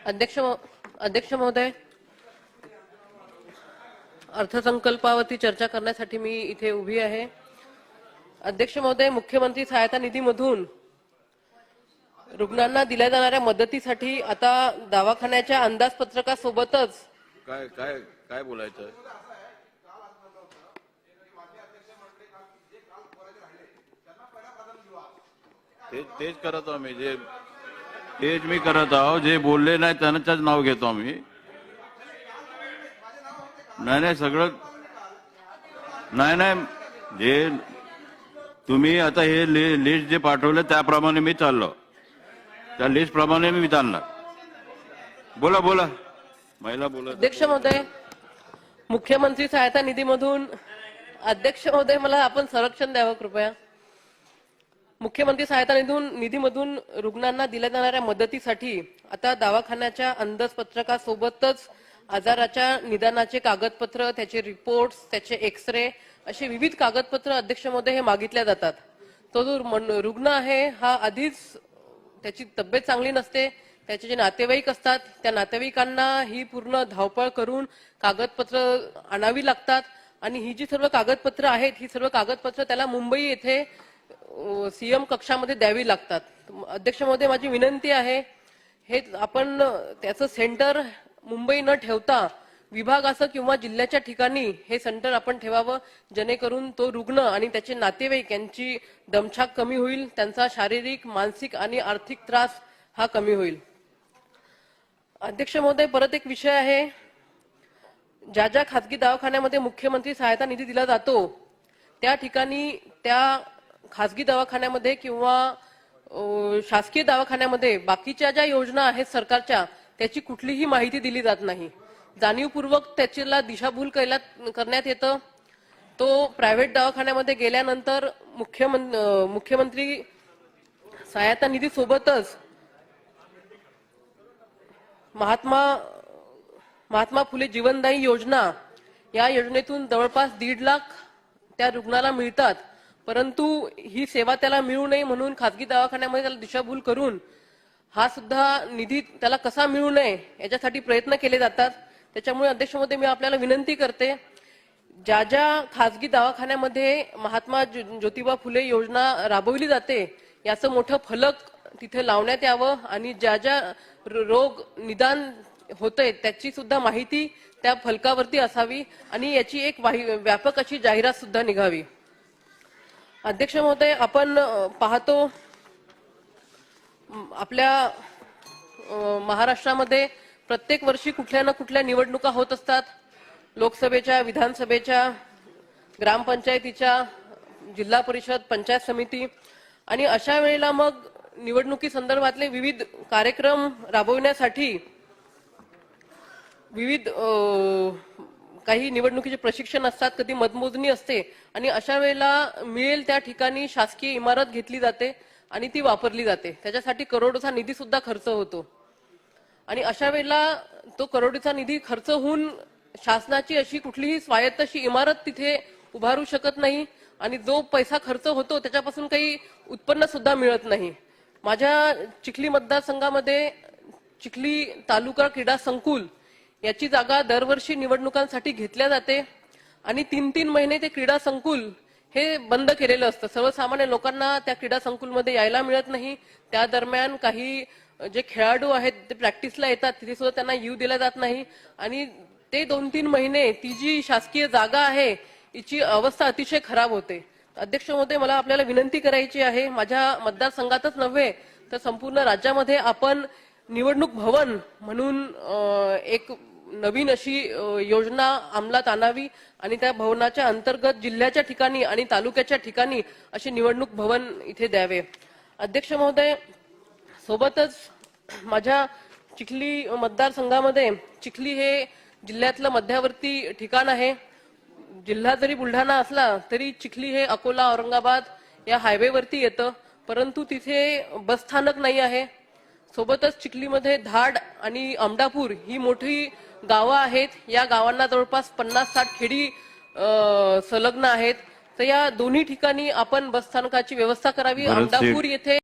अध्यक्ष महोदय, अर्थसंकल्पावरती चर्चा करण्यासाठी मी इथे उभी आहे। अध्यक्ष महोदय, मुख्यमंत्री सहायता निधीमधून रुग्णांना दिल्या जाणाऱ्या मदतीसाठी आता दवाखान्याच्या अंदाजपत्रकासोबतच काय काय काय बोलायचं? तेच करत आहोत मी, तेच मी करत आहोत। जे बोलले नाही त्यांच्याच नाव घेतो आम्ही। नाही सगळं नाही जे तुम्ही आता हे लिस्ट जे पाठवलं त्याप्रमाणे मी चाललो, त्या लिस्ट प्रमाणे मी चालणार। बोला महिला बोला। अध्यक्ष महोदय, मुख्यमंत्री सहायता निधीमधून अध्यक्ष महोदय मला आपण संरक्षण द्यावं कृपया। मुख्यमंत्री सहायता निधीमधून रुग्णांना दिल्या जाणाऱ्या मदतीसाठी आता दवाखान्याच्या अंदाजपत्रकासोबतच आजाराच्या निदानाचे कागदपत्र, त्याचे रिपोर्ट्स, त्याचे एक्सरे असे विविध कागदपत्र अध्यक्ष महोदय हे मागितल्या जातात। तो जो रुग्ण आहे हा आधीच त्याची तब्येत चांगली नसते, त्याचे जे नातेवाईक असतात त्या नातेवाईकांना ही पूर्ण धावपळ करून कागदपत्र आणावी लागतात आणि ही जी सर्व कागदपत्र आहेत ही सर्व कागदपत्र त्याला मुंबई येथे सीएम कक्षामध्ये द्यावी लागतात। अध्यक्ष महोदय, माझी विनंती आहे हे आपण त्याचं सेंटर मुंबई न ठेवता विभागाचं किंवा जिल्ह्याच्या ठिकाणी हे सेंटर आपण ठेवावं, जेणेकरून तो रुग्ण आणि त्याचे नातेवाईक यांची दमछाक कमी होईल, त्यांचा शारीरिक, मानसिक आणि आर्थिक त्रास हा कमी होईल। अध्यक्ष महोदय, परत एक विषय आहे, ज्या खासगी दवाखान्यामध्ये मुख्यमंत्री सहायता निधी दिला जातो त्या ठिकाणी त्या खासगी दवाखान्यामध्ये किंवा शासकीय दवाखान्यामध्ये बाकीच्या ज्या योजना आहेत सरकारच्या त्याची कुठलीही माहिती दिली जात नाही। जाणीवपूर्वक त्याच्याला दिशाभूल करण्यात येतं। तो प्रायव्हेट दवाखान्यामध्ये गेल्यानंतर मुख्यमंत्री सहायता निधी सोबतच महात्मा फुले जीवनदायी योजना या योजनेतून जवळपास 1.5 लाख त्या रुग्णाला मिळतात, परंतु ही सेवा त्याला मिळू नये म्हणून खासगी दवाखान्यामध्ये त्याला दिशाभूल करून हा सुद्धा निधी त्याला कसा मिळू नये याच्यासाठी प्रयत्न केले जातात। त्याच्यामुळे अध्यक्ष महोदय, मी आपल्याला विनंती करते, ज्या खासगी दवाखान्यामध्ये महात्मा ज्योतिबा फुले योजना राबवली जाते याचं मोठं फलक तिथे लावण्यात यावं आणि ज्या रोग निदान होतंय त्याची सुद्धा माहिती त्या फलकावरती असावी आणि याची एक व्यापक अशी जाहिरात सुद्धा निघावी। अध्यक्ष महोदय, आपण पाहतो आपल्या महाराष्ट्रामध्ये प्रत्येक वर्षी कुठल्या ना कुठल्या निवडणुका होत असतात, लोकसभेच्या, विधानसभेच्या, ग्रामपंचायतीच्या, जिल्हा परिषद, पंचायत समिती, आणि अशा वेळेला मग निवडणुकी संदर्भातले विविध कार्यक्रम राबवण्यासाठी विविध काही निवडणुकीचे प्रशिक्षण असतात, कधी मतमोजणी असते आणि अशा वेळेला मिळेल त्या ठिकाणी शासकीय इमारत घेतली जाते आणि ती वापरली जाते, त्याच्यासाठी करोडोचा निधी सुद्धा खर्च होतो आणि अशा वेळेला तो करोडोचा निधी खर्च होऊन शासनाची अशी कुठलीही स्वायत्त अशी इमारत तिथे उभारू शकत नाही आणि जो पैसा खर्च होतो त्याच्यापासून काही उत्पन्न सुद्धा मिळत नाही। माझ्या चिखली मतदारसंघामध्ये चिखली तालुका क्रीडा संकुल याची जागा दरवर्षी निवडणुकांसाठी घेतल्या जाते आणि 3-3 महिने ते क्रीडा संकुल हे बंद केलेलं असतं। सर्वसामान्य लोकांना त्या क्रीडा संकुलमध्ये यायला मिळत नाही। त्या दरम्यान काही जे खेळाडू आहेत ते प्रॅक्टिसला येतात, तिथे सुद्धा त्यांना येऊ दिला जात नाही आणि ते 2-3 महिने ती जी शासकीय जागा आहे हिची अवस्था अतिशय खराब होते। अध्यक्ष महोदय, मला आपल्याला विनंती करायची आहे, माझ्या मतदारसंघातच नव्हे तर संपूर्ण राज्यामध्ये आपण निवडणूक भवन म्हणून एक नवीन अशी योजना अंमलात आणावी आणि त्या भवनाच्या अंतर्गत जिल्ह्याच्या ठिकाणी आणि तालुक्याच्या ठिकाणी असे निवडणूक भवन इथे द्यावे। अध्यक्ष महोदय, सोबतच माझ्या चिखली मतदारसंघामध्ये चिखली हे जिल्ह्यातलं मध्यवर्ती ठिकाण आहे। जिल्हा जरी बुलढाणा असला तरी चिखली हे अकोला, औरंगाबाद या हायवेवरती येतं, परंतु तिथे बस स्थानक नाही आहे। सोबतच चिखलीमध्ये धाड आणि अमडापूर ही मोठी गावं आहेत, या गावांना जवळपास 50-60 खेडी संलग्न आहेत, तर या दोन्ही ठिकाणी आपण बस स्थानकाची व्यवस्था करावी। अमडापूर येथे